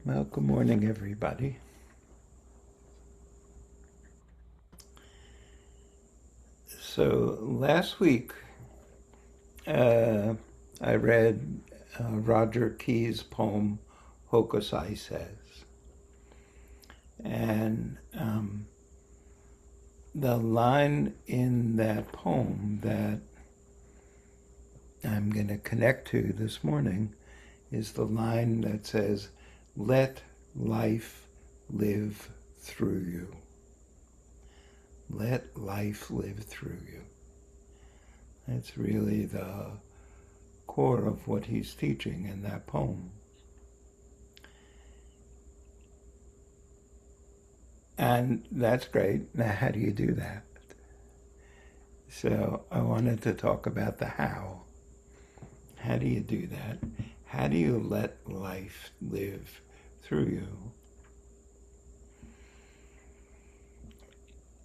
Well, good morning, everybody. So last week, uh, I read Roger Key's poem, Hokusai Says. And the line in that poem that I'm going to connect to this morning is the line that says, "Let life live through you. Let life live through you." That's really the core of what he's teaching in that poem. And that's great. Now, how do you do that? So I wanted to talk about the how. How do you do that? How do you let life live through you?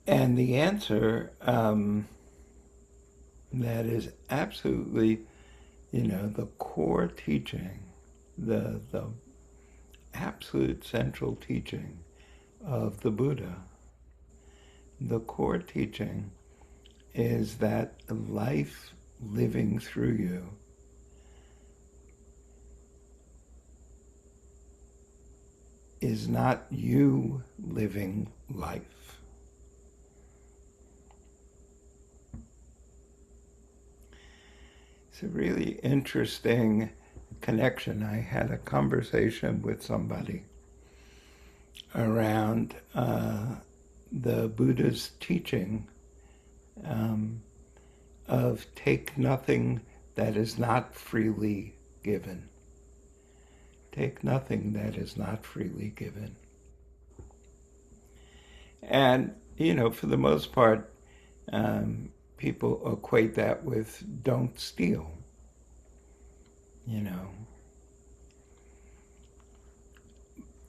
And the answer that is absolutely, the core teaching, the absolute central teaching of the Buddha, the core teaching is that life living through you is not you living life. It's a really interesting connection. I had a conversation with somebody around the Buddha's teaching of take nothing that is not freely given. Take nothing that is not freely given. And, for the most part, people equate that with don't steal,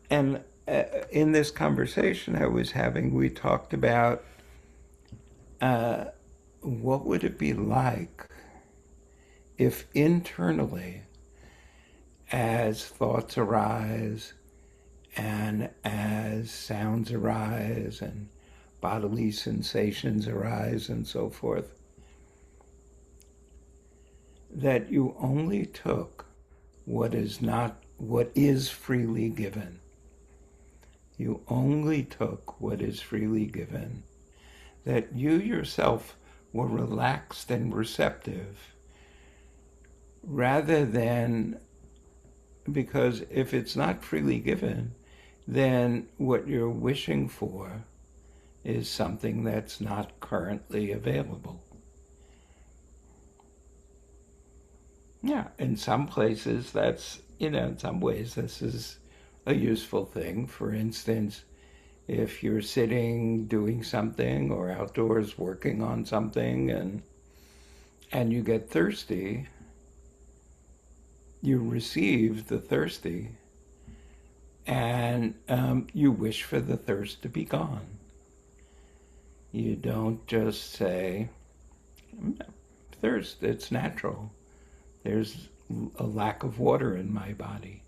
And in this conversation I was having, we talked about what would it be like if internally, as thoughts arise and as sounds arise and bodily sensations arise and so forth, that you only took what is freely given. You only took what is freely given. That you yourself were relaxed and receptive, rather than, because if it's not freely given, then what you're wishing for is something that's not currently available. Yeah, in some places that's, in some ways this is a useful thing. For instance, if you're sitting doing something or outdoors working on something and you get thirsty, you receive the thirsty and you wish for the thirst to be gone. You don't just say, thirst, it's natural. There's a lack of water in my body,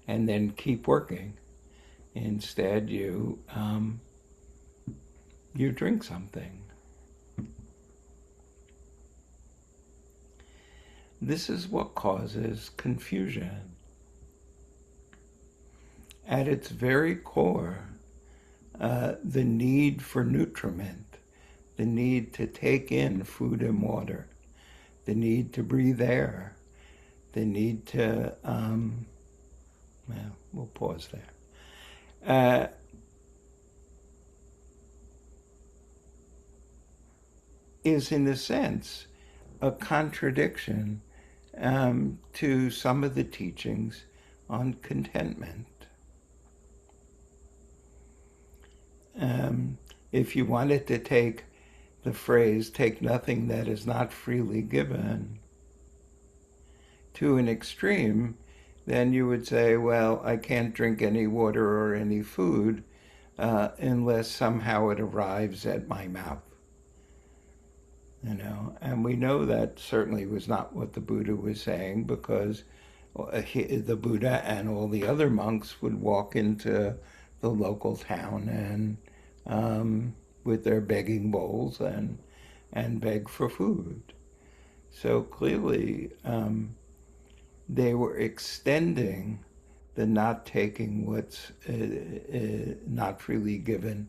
and then keep working. Instead, you drink something. This is what causes confusion. At its very core, the need for nutriment, the need to take in food and water, the need to breathe air, the need to, we'll pause there. Is in a sense a contradiction to some of the teachings on contentment. If you wanted to take the phrase, take nothing that is not freely given, to an extreme, then you would say, well, I can't drink any water or any food unless somehow it arrives at my mouth. And we know that certainly was not what the Buddha was saying, because the Buddha and all the other monks would walk into the local town and with their begging bowls and beg for food. So clearly, they were extending the not taking what's not freely given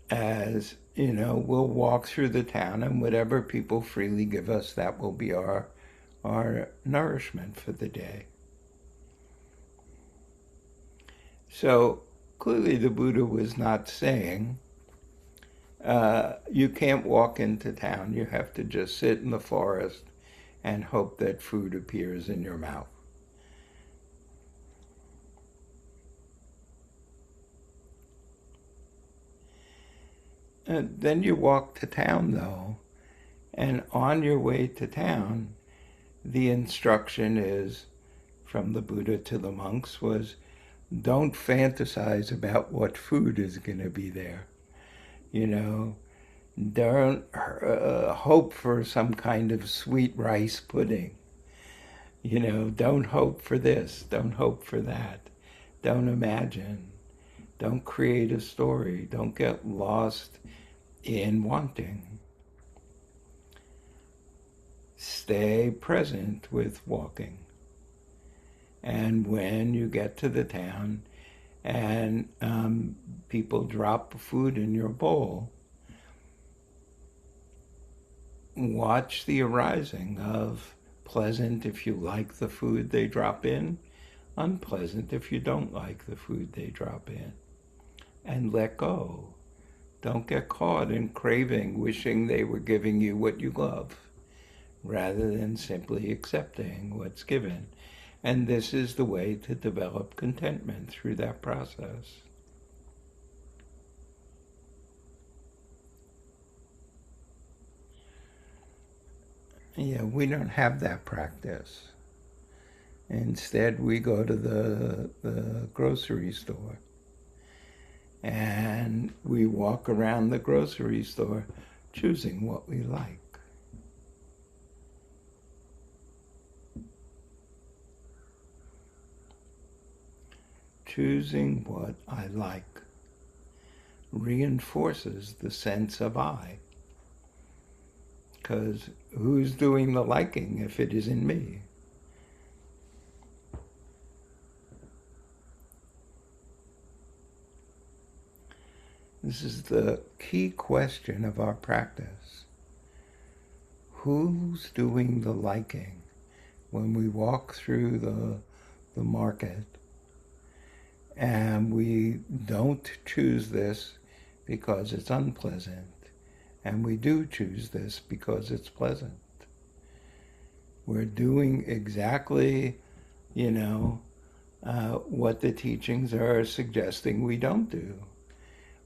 as, we'll walk through the town and whatever people freely give us, that will be our nourishment for the day. So clearly the Buddha was not saying, you can't walk into town, you have to just sit in the forest and hope that food appears in your mouth. And then you walk to town, though, and on your way to town, the instruction is, from the Buddha to the monks, was don't fantasize about what food is going to be there. Don't hope for some kind of sweet rice pudding. Don't hope for this, don't hope for that. Don't imagine. Don't create a story. Don't get lost in wanting. Stay present with walking. And when you get to the town and people drop food in your bowl, watch the arising of pleasant if you like the food they drop in, unpleasant if you don't like the food they drop in, and let go. Don't get caught in craving, wishing they were giving you what you love, rather than simply accepting what's given. And this is the way to develop contentment through that process. Yeah, we don't have that practice. Instead, we go to the grocery store and we walk around the grocery store choosing what we like. Choosing what I like reinforces the sense of I. Because who's doing the liking if it isn't me? This is the key question of our practice. Who's doing the liking when we walk through the market and we don't choose this because it's unpleasant, and we do choose this because it's pleasant? We're doing exactly, what the teachings are suggesting we don't do,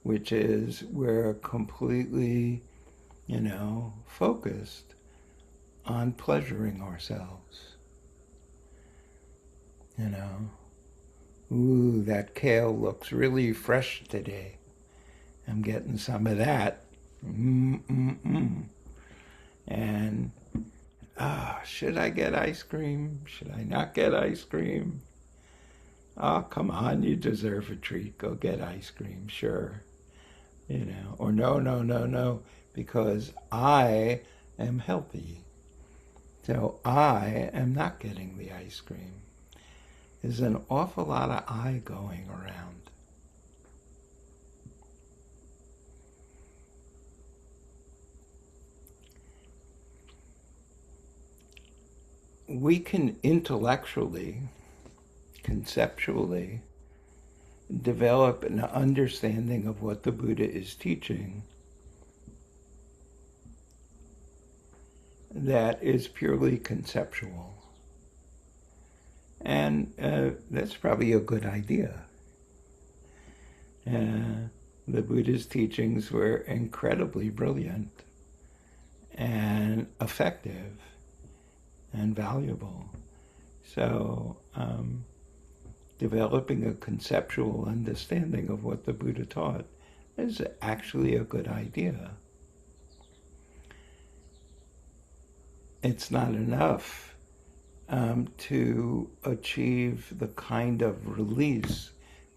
which is we're completely, focused on pleasuring ourselves. Ooh, that kale looks really fresh today. I'm getting some of that. And, should I get ice cream? Should I not get ice cream? Oh, come on, you deserve a treat. Go get ice cream, sure. Or no, because I am healthy. So I am not getting the ice cream. There's an awful lot of I going around. We can intellectually, conceptually, develop an understanding of what the Buddha is teaching that is purely conceptual. And that's probably a good idea. The Buddha's teachings were incredibly brilliant and effective and valuable. So developing a conceptual understanding of what the Buddha taught is actually a good idea. It's not enough to achieve the kind of release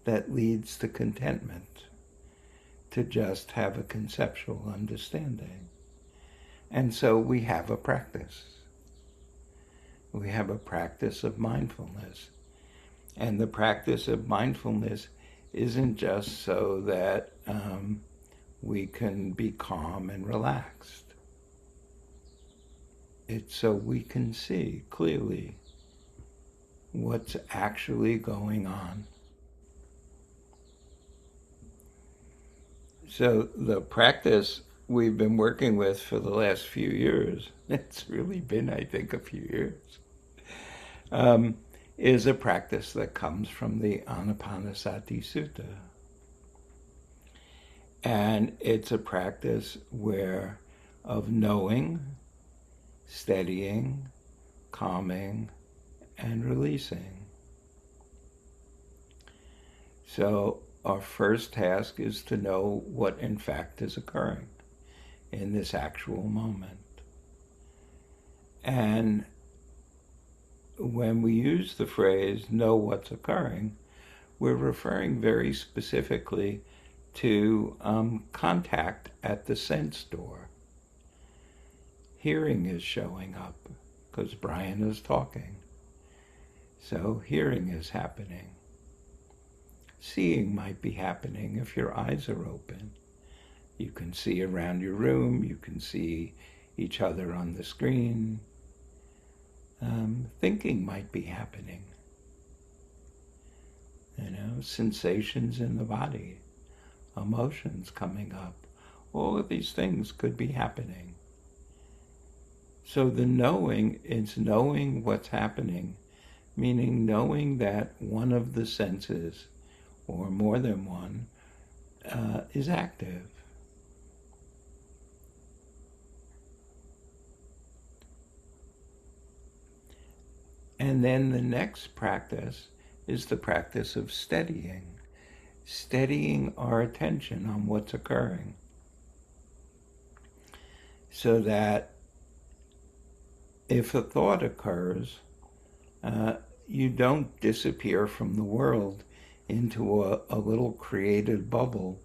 that leads to contentment, to just have a conceptual understanding. And so we have a practice. We have a practice of mindfulness. And the practice of mindfulness isn't just so that we can be calm and relaxed. It's so we can see clearly what's actually going on. So the practice we've been working with for the last few years, it's really been, I think, a few years, is a practice that comes from the Anapanasati Sutta. And it's a practice of knowing, steadying, calming, and releasing. So our first task is to know what in fact is occurring in this actual moment. And when we use the phrase know what's occurring, we're referring very specifically to contact at the sense door. Hearing is showing up because Brian is talking. So hearing is happening. Seeing might be happening if your eyes are open. You can see around your room, you can see each other on the screen. Thinking might be happening. Sensations in the body, emotions coming up. All of these things could be happening. So the knowing is knowing what's happening, meaning knowing that one of the senses, or more than one, is active. And then the next practice is the practice of steadying our attention on what's occurring, so that if a thought occurs, you don't disappear from the world into a little created bubble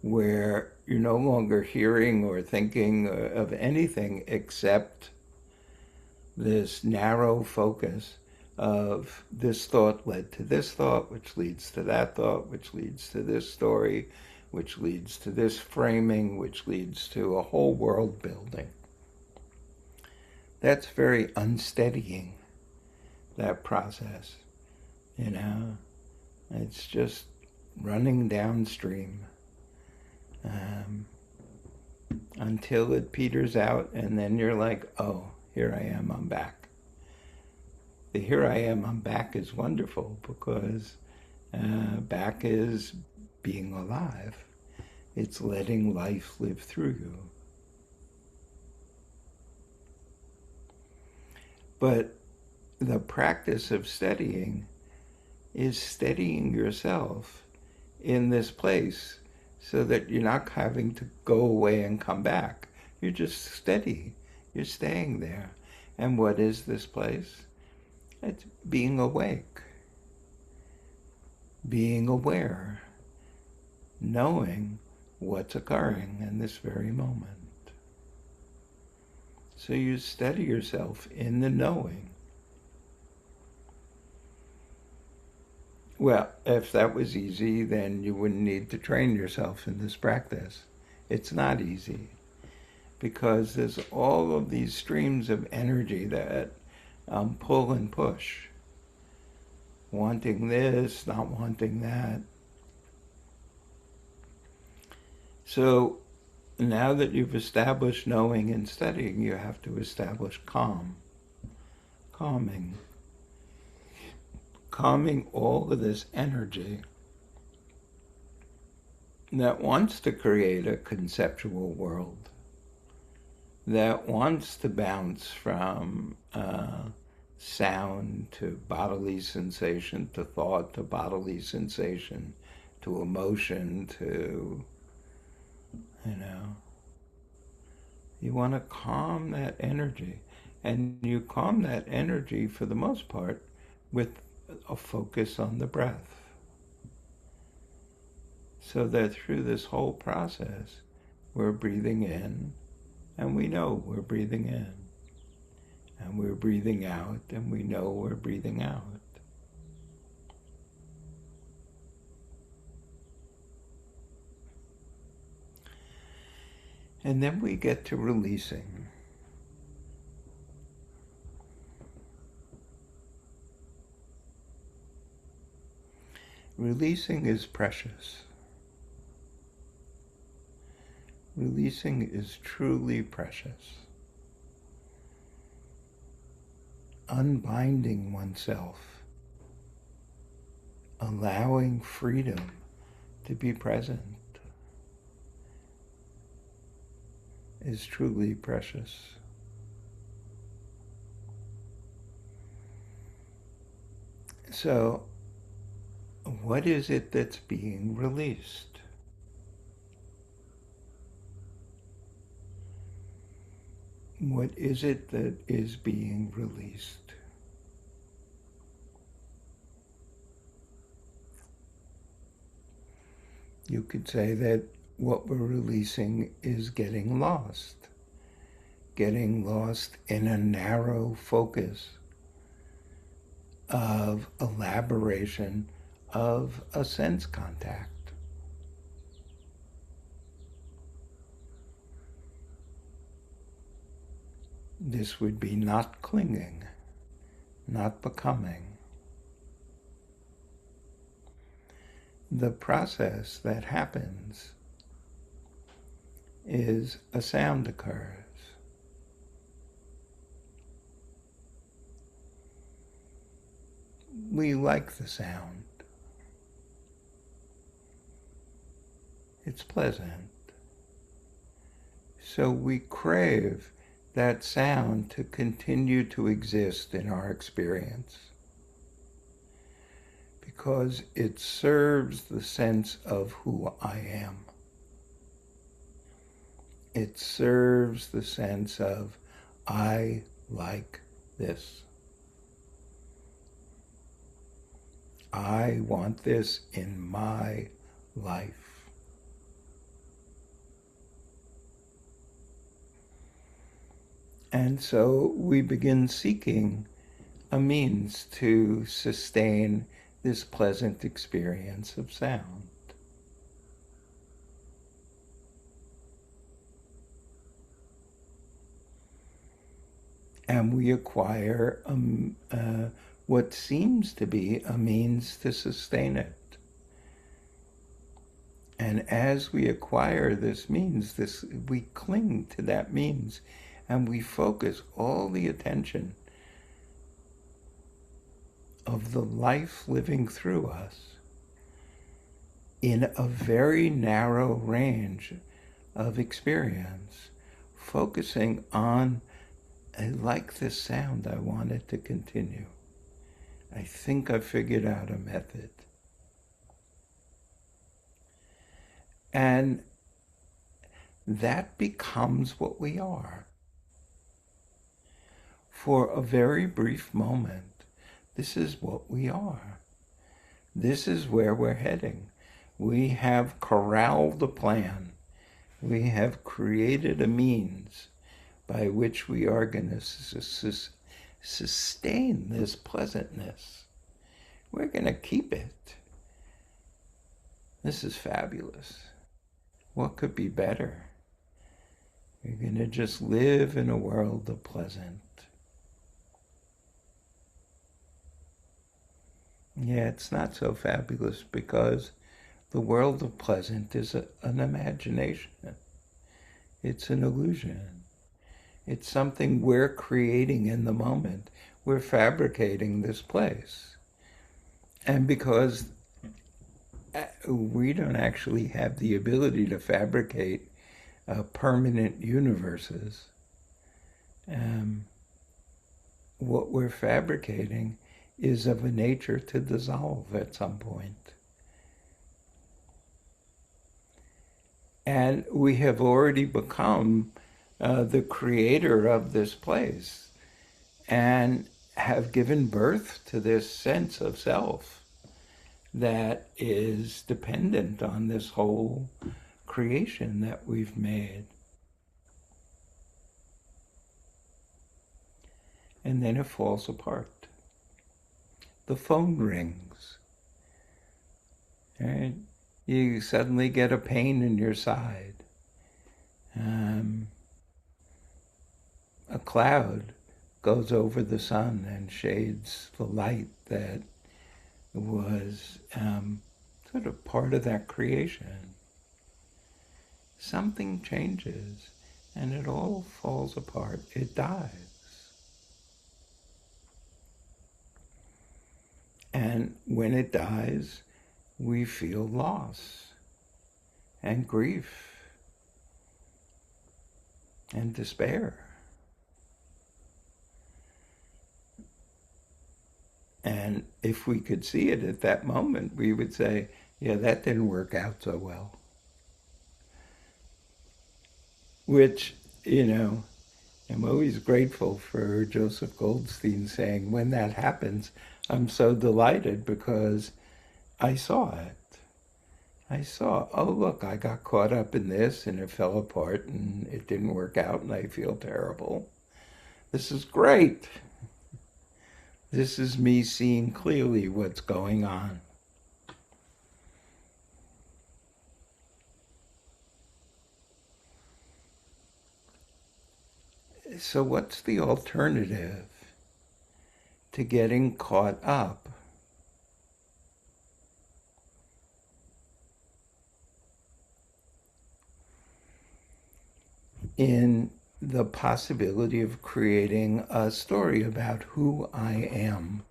where you're no longer hearing or thinking of anything except this narrow focus of this thought led to this thought, which leads to that thought, which leads to this story, which leads to this framing, which leads to a whole world building. That's very unsteadying, that process. It's just running downstream until it peters out, and then you're like, oh, here I am, I'm back. The here I am, I'm back is wonderful because back is being alive. It's letting life live through you. But the practice of steadying is steadying yourself in this place so that you're not having to go away and come back. You're just steady. You're staying there. And what is this place? It's being awake, being aware, knowing what's occurring in this very moment. So you steady yourself in the knowing. Well, if that was easy, then you wouldn't need to train yourself in this practice. It's not easy, because there's all of these streams of energy that pull and push, wanting this, not wanting that. So now that you've established knowing and studying, you have to establish calming all of this energy that wants to create a conceptual world, that wants to bounce from sound to bodily sensation, to thought to bodily sensation, to emotion, to, you want to calm that energy. And you calm that energy for the most part with a focus on the breath. So that through this whole process, we're breathing in, and we know we're breathing in. And we're breathing out, and we know we're breathing out. And then we get to releasing. Releasing is precious. Releasing is truly precious. Unbinding oneself, allowing freedom to be present, is truly precious. So, what is it that's being released? What is it that is being released? You could say that what we're releasing is getting lost in a narrow focus of elaboration of a sense contact. This would be not clinging, not becoming. The process that happens is a sound occurs. We like the sound. It's pleasant. So we crave that sound to continue to exist in our experience because it serves the sense of who I am. It serves the sense of I like this. I want this in my life. And so we begin seeking a means to sustain this pleasant experience of sound. And we acquire what seems to be a means to sustain it. And as we acquire this means, we cling to that means, and we focus all the attention of the life living through us in a very narrow range of experience, focusing on, I like this sound, I want it to continue. I think I figured out a method. And that becomes what we are. For a very brief moment, this is what we are. This is where we're heading. We have corralled the plan. We have created a means by which we are going to sustain this pleasantness. We're going to keep it. This is fabulous. What could be better? We're going to just live in a world of pleasant. Yeah, it's not so fabulous because the world of pleasant is an imagination. It's an illusion. It's something we're creating in the moment. We're fabricating this place. And because we don't actually have the ability to fabricate permanent universes, what we're fabricating is of a nature to dissolve at some point. And we have already become the creator of this place. and have given birth to this sense of self that is dependent on this whole creation that we've made. And then it falls apart. The phone rings, right? You suddenly get a pain in your side. A cloud goes over the sun and shades the light that was sort of part of that creation. Something changes and it all falls apart. It dies. And when it dies, we feel loss and grief and despair. And if we could see it at that moment, we would say, yeah, that didn't work out so well. Which, I'm always grateful for Joseph Goldstein saying, when that happens, I'm so delighted because I saw it. I saw, oh, look, I got caught up in this and it fell apart and it didn't work out and I feel terrible. This is great. This is me seeing clearly what's going on. So what's the alternative to getting caught up? In the possibility of creating a story about who I am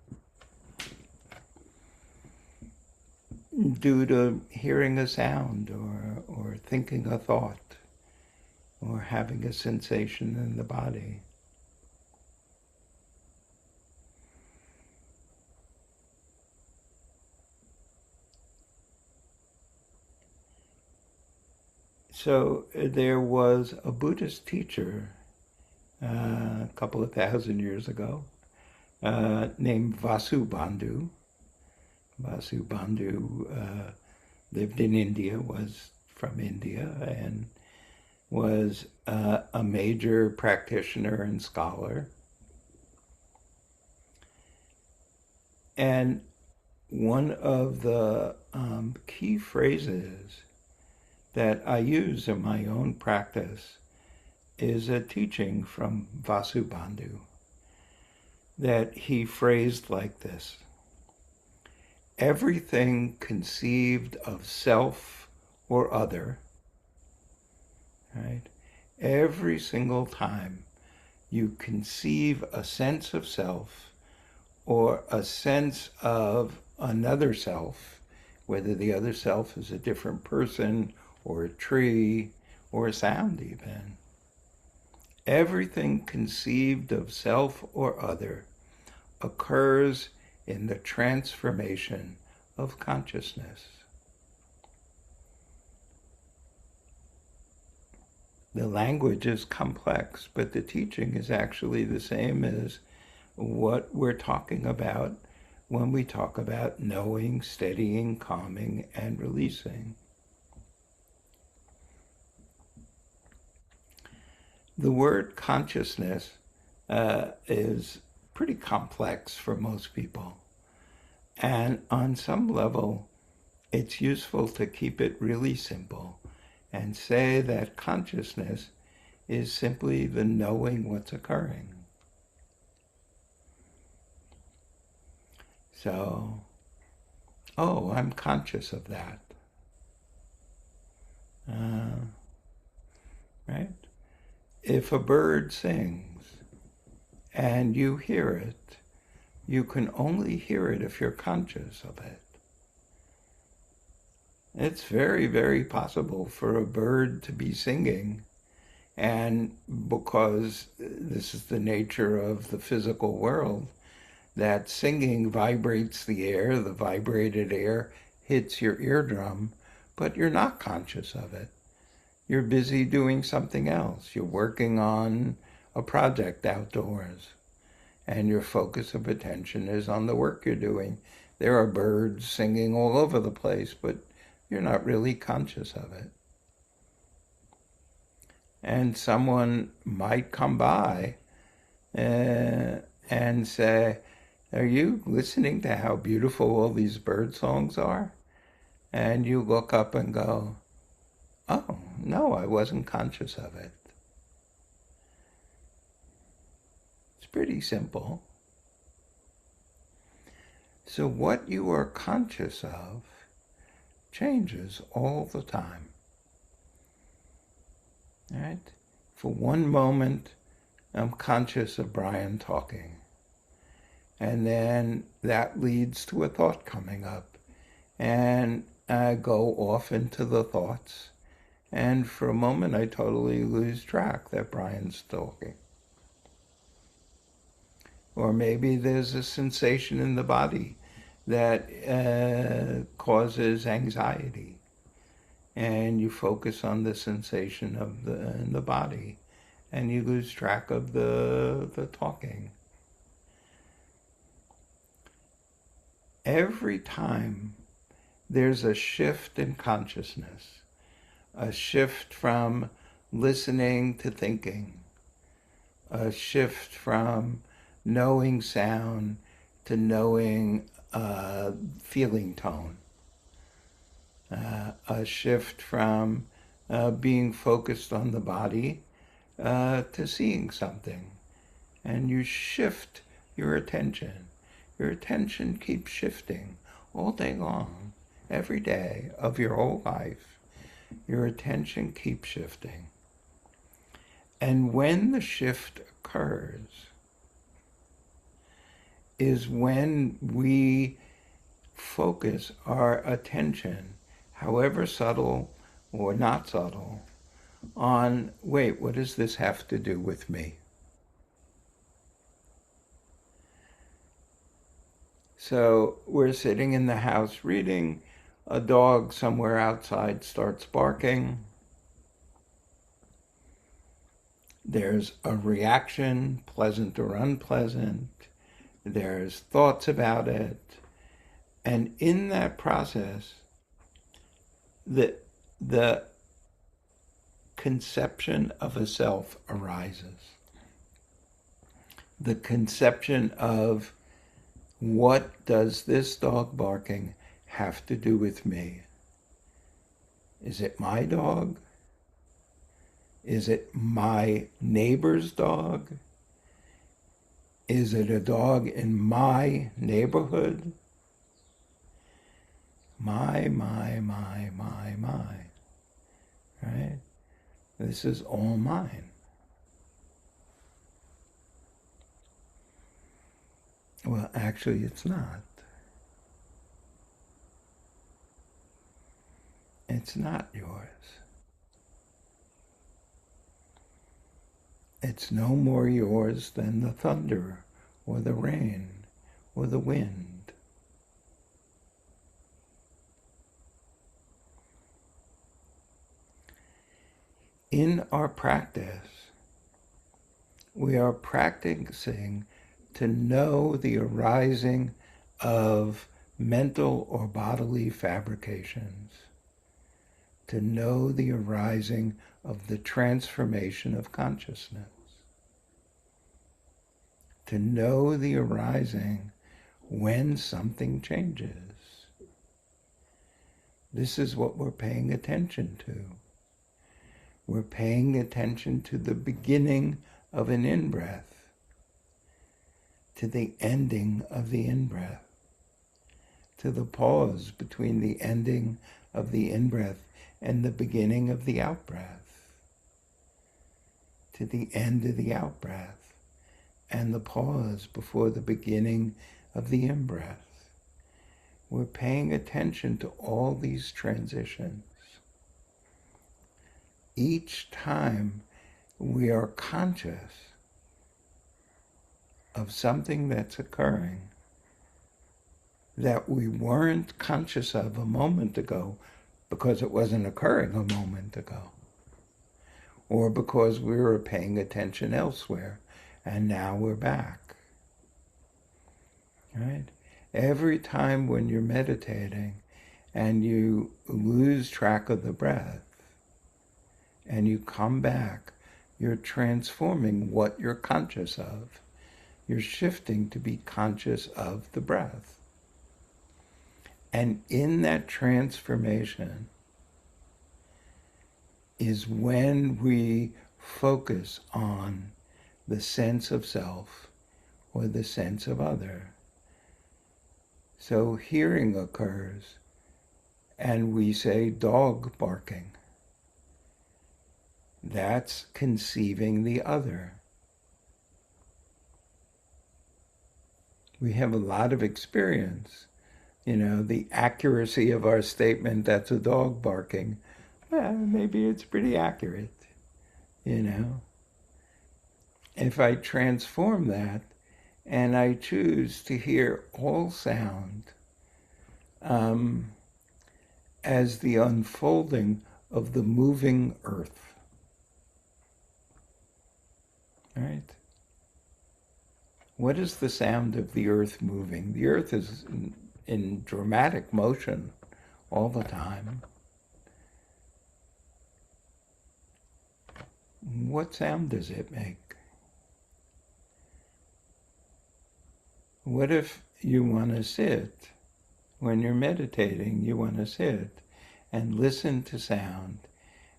due to hearing a sound or thinking a thought or having a sensation in the body. So there was a Buddhist teacher a couple of thousand years ago named Vasubandhu. Vasubandhu lived in India, was from India, and was a major practitioner and scholar. And one of the key phrases that I use in my own practice is a teaching from Vasubandhu that he phrased like this: everything conceived of self or other, right? Every single time you conceive a sense of self or a sense of another self, whether the other self is a different person or a tree or a sound even, everything conceived of self or other occurs in the transformation of consciousness. The language is complex, but the teaching is actually the same as what we're talking about when we talk about knowing, steadying, calming, and releasing. The word consciousness is pretty complex for most people. And on some level, it's useful to keep it really simple and say that consciousness is simply the knowing what's occurring. So, oh, I'm conscious of that. Right? If a bird sings and you hear it, you can only hear it if you're conscious of it. It's very, very possible for a bird to be singing, and because this is the nature of the physical world, that singing vibrates the air, the vibrated air hits your eardrum, but you're not conscious of it. You're busy doing something else. You're working on a project outdoors. and your focus of attention is on the work you're doing. There are birds singing all over the place, but you're not really conscious of it. And someone might come by and say, "Are you listening to how beautiful all these bird songs are?" And you look up and go, "Oh, no, I wasn't conscious of it." It's pretty simple. So what you are conscious of changes all the time. Right? For one moment, I'm conscious of Brian talking. And then that leads to a thought coming up. And I go off into the thoughts. And for a moment, I totally lose track that Brian's talking. Or maybe there's a sensation in the body that causes anxiety. And you focus on the sensation in the body. And you lose track of the talking. Every time there's a shift in consciousness, a shift from listening to thinking, a shift from knowing sound to knowing feeling tone, a shift from being focused on the body to seeing something. And you shift your attention. Your attention keeps shifting all day long, every day of your whole life. Your attention keeps shifting. And when the shift occurs is when we focus our attention, however subtle or not subtle, on, wait, what does this have to do with me? So we're sitting in the house reading, a dog somewhere outside starts barking. There's a reaction, pleasant or unpleasant. There's thoughts about it. And in that process, the conception of a self arises. The conception of, what does this dog barking have to do with me? Is it my dog? Is it my neighbor's dog? Is it a dog in my neighborhood? My. Right? This is all mine. Well, actually, it's not. It's not yours. It's no more yours than the thunder or the rain or the wind. In our practice, we are practicing to know the arising of mental or bodily fabrications, to know the arising of the transformation of consciousness, to know the arising when something changes. This is what we're paying attention to. We're paying attention to the beginning of an in-breath, to the ending of the in-breath, to the pause between the ending of the in-breath and the beginning of the out-breath, to the end of the out-breath and the pause before the beginning of the in-breath. We're paying attention to all these transitions. Each time we are conscious of something that's occurring that we weren't conscious of a moment ago because it wasn't occurring a moment ago, or because we were paying attention elsewhere and now we're back. Every time when you're meditating and you lose track of the breath and you come back, you're transforming what you're conscious of. You're shifting to be conscious of the breath. And in that transformation is when we focus on the sense of self or the sense of other. So hearing occurs and we say dog barking. That's conceiving the other. We have a lot of experience. The accuracy of our statement, that's a dog barking. Well, maybe it's pretty accurate, If I transform that and I choose to hear all sound as the unfolding of the moving earth, right? What is the sound of the earth moving? The earth is in dramatic motion all the time. What sound does it make? What if you want to sit, when you're meditating, you want to sit and listen to sound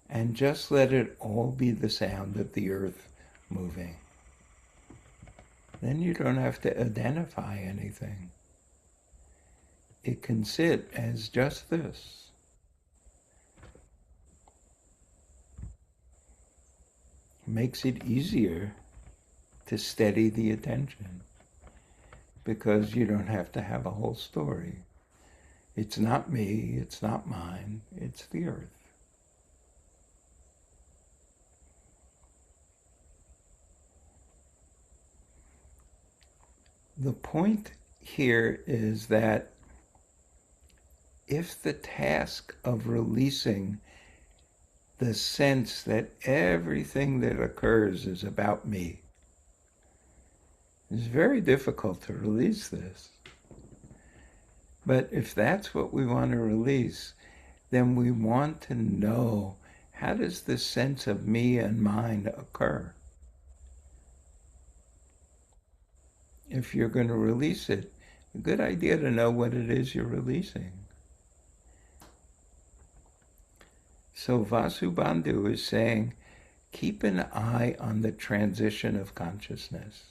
and just let it all be the sound of the earth moving? Then you don't have to identify anything. It can sit as just this. It makes it easier to steady the attention because you don't have to have a whole story. It's not me, it's not mine, it's the earth. The point here is that if the task of releasing the sense that everything that occurs is about me, it's very difficult to release this. But if that's what we want to release, then we want to know, how does this sense of me and mine occur? If you're going to release it, a good idea to know what it is you're releasing. So Vasubandhu is saying, keep an eye on the transition of consciousness.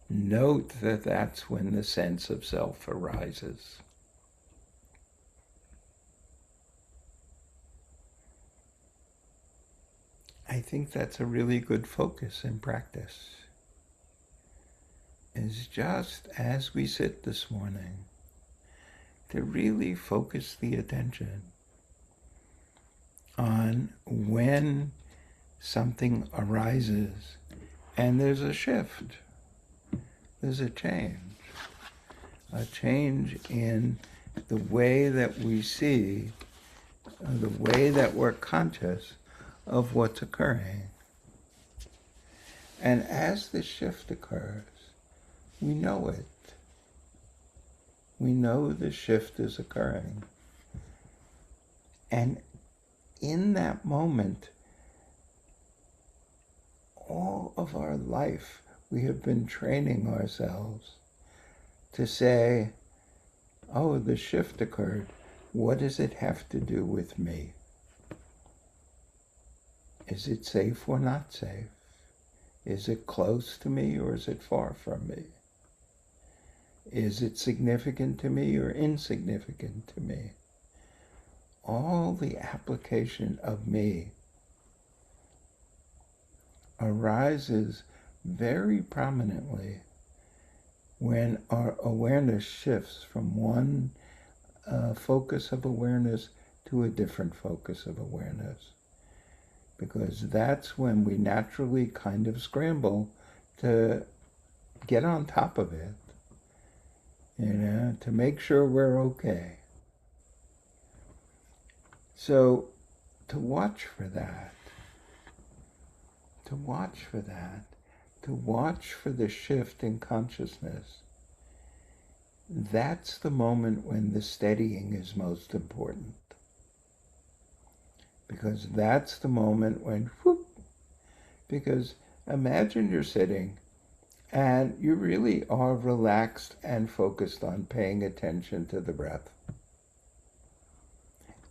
Note that that's when the sense of self arises. I think that's a really good focus in practice. Is just as we sit this morning, to really focus the attention on when something arises and there's a shift. There's a change in the way that we see, the way that we're conscious of what's occurring. And as the shift occurs, we know it. We know the shift is occurring. And in that moment, all of our life, we have been training ourselves to say, oh, the shift occurred. What does it have to do with me? Is it safe or not safe? Is it close to me or is it far from me? Is it significant to me or insignificant to me? All the application of me arises very prominently when our awareness shifts from one focus of awareness to a different focus of awareness. Because that's when we naturally kind of scramble to get on top of it, to make sure we're okay. So to watch for that, to watch for the shift in consciousness, that's the moment when the steadying is most important. Because that's the moment when, whoop, because imagine you're sitting and you really are relaxed and focused on paying attention to the breath.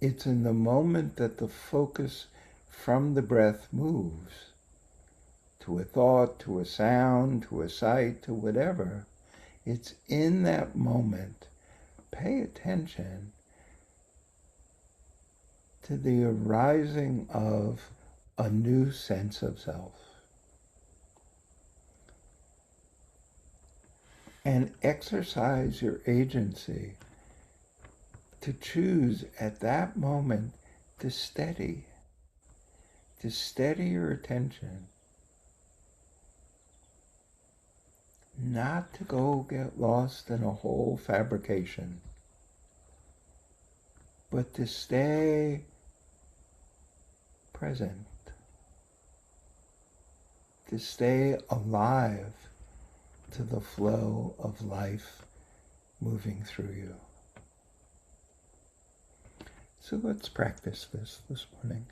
It's in the moment that the focus from the breath moves to a thought, to a sound, to a sight, to whatever. It's in that moment. Pay attention to the arising of a new sense of self. And exercise your agency to choose at that moment to steady your attention, not to go get lost in a whole fabrication, but to stay present, to stay alive to the flow of life moving through you. So let's practice this morning.